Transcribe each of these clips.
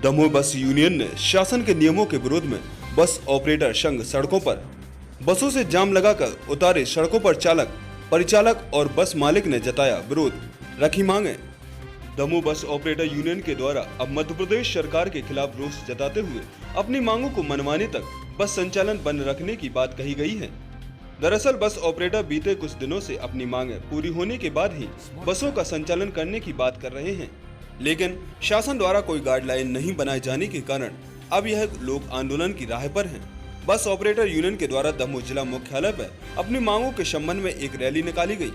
दमोह बस यूनियन ने शासन के नियमों के विरोध में बस ऑपरेटर संघ सड़कों पर बसों से जाम लगाकर उतारे। सड़कों पर चालक, परिचालक और बस मालिक ने जताया विरोध, रखी मांगे। दमोह बस ऑपरेटर यूनियन के द्वारा अब मध्य प्रदेश सरकार के खिलाफ रोष जताते हुए अपनी मांगों को मनवाने तक बस संचालन बंद रखने की बात कही गई है। दरअसल बस ऑपरेटर बीते कुछ दिनों से अपनी मांगें पूरी होने के बाद ही बसों का संचालन करने की बात कर रहे हैं, लेकिन शासन द्वारा कोई गाइडलाइन नहीं बनाए जाने के कारण अब यह लोग आंदोलन की राह पर हैं। बस ऑपरेटर यूनियन के द्वारा दमोह जिला मुख्यालय पर अपनी मांगों के संबंध में एक रैली निकाली गई।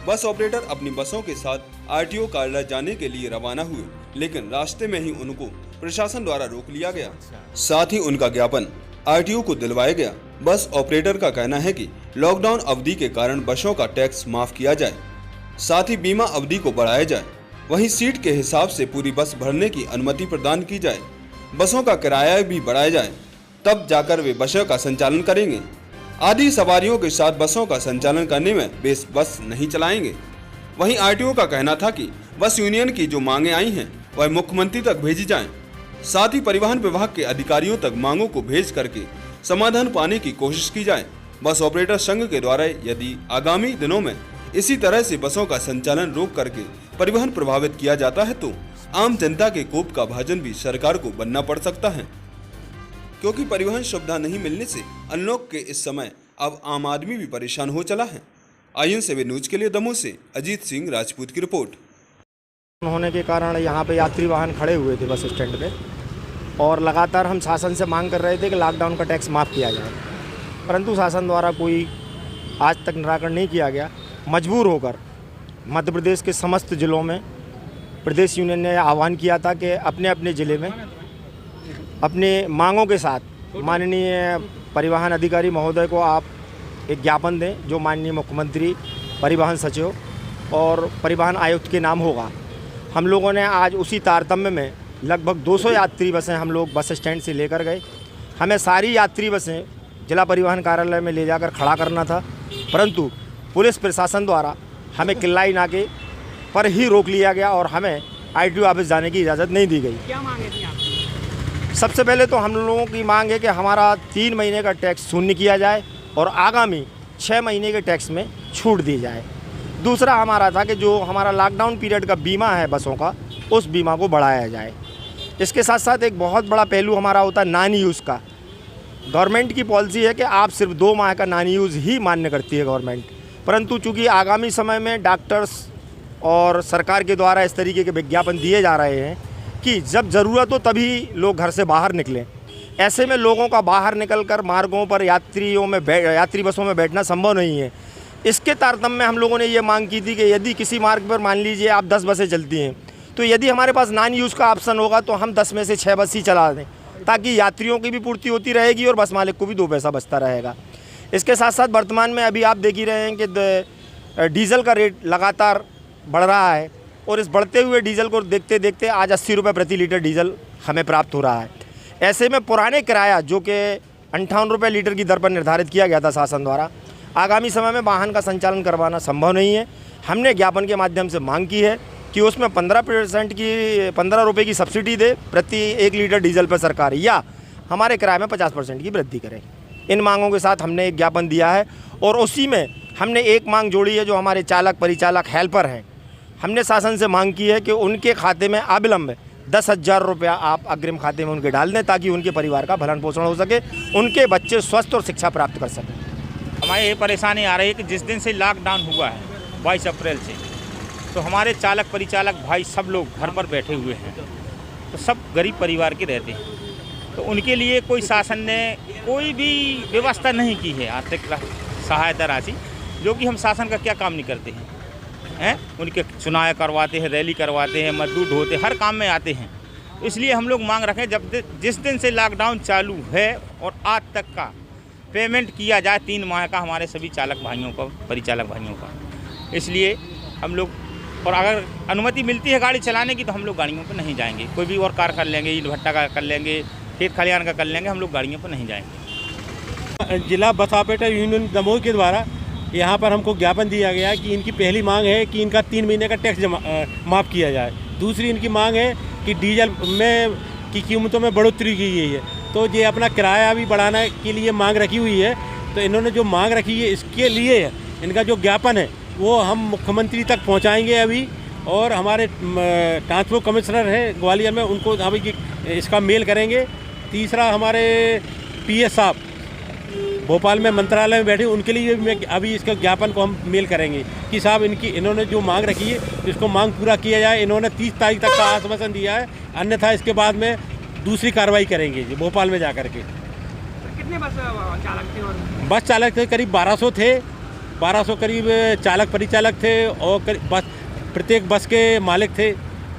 बस ऑपरेटर अपनी बसों के साथ आरटीओ कार्यालय जाने के लिए रवाना हुए, लेकिन रास्ते में ही उनको प्रशासन द्वारा रोक लिया गया। साथ ही उनका ज्ञापन आरटीओ को दिलवाया गया। बस ऑपरेटर का कहना है कि लॉकडाउन अवधि के कारण बसों का टैक्स माफ किया जाए, साथ ही बीमा अवधि को बढ़ाया जाए, वहीं सीट के हिसाब से पूरी बस भरने की अनुमति प्रदान की जाए, बसों का किराया भी बढ़ाया जाए, तब जाकर वे बसों का संचालन करेंगे। आदि सवारियों के साथ बसों का संचालन करने में वे बस नहीं चलाएंगे। वहीं आरटीओ का कहना था कि बस यूनियन की जो मांगे आई हैं वह मुख्यमंत्री तक भेजी जाएं। साथ ही परिवहन विभाग के अधिकारियों तक मांगों को भेज करके समाधान पाने की कोशिश की जाए। बस ऑपरेटर संघ के द्वारा यदि आगामी दिनों में इसी तरह से बसों का संचालन रोक करके परिवहन प्रभावित किया जाता है तो आम जनता के कोप का भाजन भी सरकार को बनना पड़ सकता है, क्योंकि परिवहन सुविधा नहीं मिलने से अनलॉक के इस समय अब आम आदमी भी परेशान हो चला है। IN7 न्यूज के लिए दमोह से अजीत सिंह राजपूत की रिपोर्ट। होने के कारण यहाँ पे यात्री वाहन खड़े हुए थे बस स्टैंड पे और लगातार हम शासन से मांग कर रहे थे कि लॉकडाउन का टैक्स माफ़ किया जाए, परंतु शासन द्वारा कोई आज तक निराकरण नहीं किया गया। मजबूर होकर मध्य प्रदेश के समस्त जिलों में प्रदेश यूनियन ने आह्वान किया था कि अपने अपने ज़िले में अपने मांगों के साथ माननीय परिवहन अधिकारी महोदय को आप एक ज्ञापन दें, जो माननीय मुख्यमंत्री, परिवहन सचिव और परिवहन आयुक्त के नाम होगा। हम लोगों ने आज उसी तारतम्य में लगभग 200 यात्री बसें हम लोग बस स्टैंड से लेकर गए। हमें सारी यात्री बसें जिला परिवहन कार्यालय में ले जाकर खड़ा करना था, परंतु पुलिस प्रशासन द्वारा हमें किल्लाई नाके पर ही रोक लिया गया और हमें आरटीओ ऑफिस जाने की इजाज़त नहीं दी गई। क्या मांगे थी आपकी? सबसे पहले तो हम लोगों की मांग है कि हमारा 3 महीने का टैक्स शून्य किया जाए और आगामी 6 महीने के टैक्स में छूट दी जाए। दूसरा हमारा था कि जो हमारा लॉकडाउन पीरियड का बीमा है बसों का, उस बीमा को बढ़ाया जाए। इसके साथ साथ एक बहुत बड़ा पहलू हमारा होता है नॉन यूज़ का। गवर्नमेंट की पॉलिसी है कि आप सिर्फ 2 माह का नॉन यूज़ ही मान्य करती है गवर्नमेंट, परंतु चूँकि आगामी समय में डॉक्टर्स और सरकार के द्वारा इस तरीके के विज्ञापन दिए जा रहे हैं कि जब ज़रूरत हो तभी लोग घर से बाहर निकलें, ऐसे में लोगों का बाहर निकलकर मार्गों पर यात्री बसों में बैठना संभव नहीं है। इसके तारतम्य में हम लोगों ने ये मांग की थी कि यदि किसी मार्ग पर मान लीजिए आप 10 बसें चलती हैं, तो यदि हमारे पास नॉन यूज़ का ऑप्शन होगा तो हम 10 में से 6 बस ही चला दें, ताकि यात्रियों की भी पूर्ति होती रहेगी और बस मालिक को भी 2 पैसा बचता रहेगा। इसके साथ साथ वर्तमान में अभी आप देख ही रहे हैं कि डीजल का रेट लगातार बढ़ रहा है और इस बढ़ते हुए डीजल को देखते देखते आज 80 रुपये प्रति लीटर डीजल हमें प्राप्त हो रहा है। ऐसे में पुराने किराया जो कि 58 रुपये लीटर की दर पर निर्धारित किया गया था शासन द्वारा, आगामी समय में वाहन का संचालन करवाना संभव नहीं है। हमने ज्ञापन के माध्यम से मांग की है कि उसमें 15% की 15 रुपये की सब्सिडी दे प्रति 1 लीटर डीजल पर सरकार, या हमारे किराए में 50% की वृद्धि करें। इन मांगों के साथ हमने एक ज्ञापन दिया है और उसी में हमने एक मांग जोड़ी है जो हमारे चालक, परिचालक, हेल्पर हैं। हमने शासन से मांग की है कि उनके खाते में अविलंब 10,000 रुपया आप अग्रिम खाते में उनके डाल दें, ताकि उनके परिवार का भरण पोषण हो सके, उनके बच्चे स्वस्थ और शिक्षा प्राप्त कर सकें। हमारी ये परेशानी आ रही है कि जिस दिन से लॉकडाउन हुआ है 22 अप्रैल से, तो हमारे चालक, परिचालक भाई सब लोग घर पर बैठे हुए हैं, तो सब गरीब परिवार के रहते हैं, तो उनके लिए कोई शासन ने कोई भी व्यवस्था नहीं की है आर्थिक सहायता राशि, जो कि हम शासन का क्या काम नहीं करते हैं। उनके चुनाव करवाते हैं, रैली करवाते हैं, मजदूर ढोते, हर काम में आते हैं। इसलिए हम लोग मांग रखें जिस दिन से लॉकडाउन चालू है और आज तक का पेमेंट किया जाए 3 माह का हमारे सभी चालक भाइयों का, परिचालक भाइयों का। इसलिए हम लोग, और अगर अनुमति मिलती है गाड़ी चलाने की तो हम लोग गाड़ियों पर नहीं जाएंगे, कोई भी और कार कर लेंगे, ईंट भट्टा का कर लेंगे, खेत खलिहान का कर लेंगे, हम लोग गाड़ियों पर नहीं जाएंगे। जिला बस ऑपरेटर यूनियन दमोह के द्वारा यहाँ पर हमको ज्ञापन दिया गया कि इनकी पहली मांग है कि इनका 3 महीने का टैक्स माफ़ किया जाए। दूसरी इनकी मांग है कि डीजल में की कीमतों में बढ़ोतरी की गई है, तो ये अपना किराया भी बढ़ाने के लिए मांग रखी हुई है। तो इन्होंने जो मांग रखी है इसके लिए इनका जो ज्ञापन है वो हम मुख्यमंत्री तक पहुंचाएंगे अभी, और हमारे ट्रांसपोर्ट कमिश्नर हैं ग्वालियर में, उनको अभी इसका मेल करेंगे। तीसरा हमारे पीएस साहब भोपाल में मंत्रालय में बैठे, उनके लिए भी अभी इसका ज्ञापन को हम मेल करेंगे कि साहब इन्होंने जो मांग रखी है इसको मांग पूरा किया जाए। इन्होंने 30 तारीख तक का आश्वासन दिया है, अन्यथा इसके बाद में दूसरी कार्रवाई करेंगे जी भोपाल में जा कर के। कितने बस चालक थे? और बस चालक थे करीब 1200 थे, 1200 करीब चालक परिचालक थे, और प्रत्येक बस के मालिक थे,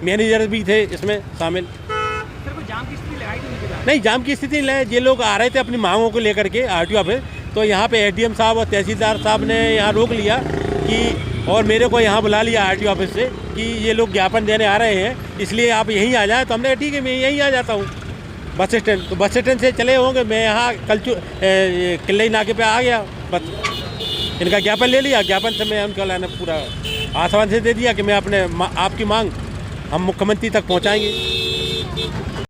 मैनेजर भी थे इसमें शामिल। सर कोई जाम की स्थिति लगाई थी उनके साथ? नहीं, जाम की स्थिति नहीं, ये लोग आ रहे थे अपनी मांगों को लेकर के आरटीओ ऑफिस, तो यहाँ पे एसडीएम साहब और तहसीलदार साहब ने यहाँ रोक लिया कि, और मेरे को यहाँ बुला लिया आरटीओ ऑफिस से कि ये लोग ज्ञापन देने आ रहे हैं, इसलिए आप यहीं आ जाएँ। तो हमने ठीक है, मैं यहीं आ जाता हूँ बस स्टैंड। तो बस स्टैंड से चले होंगे, मैं यहाँ किले नाके पे आ गया, बस इनका ज्ञापन ले लिया। ज्ञापन से मैं उनका लाना पूरा आश्वासन दे दिया कि मैं आपकी मांग हम मुख्यमंत्री तक पहुँचाएँगे।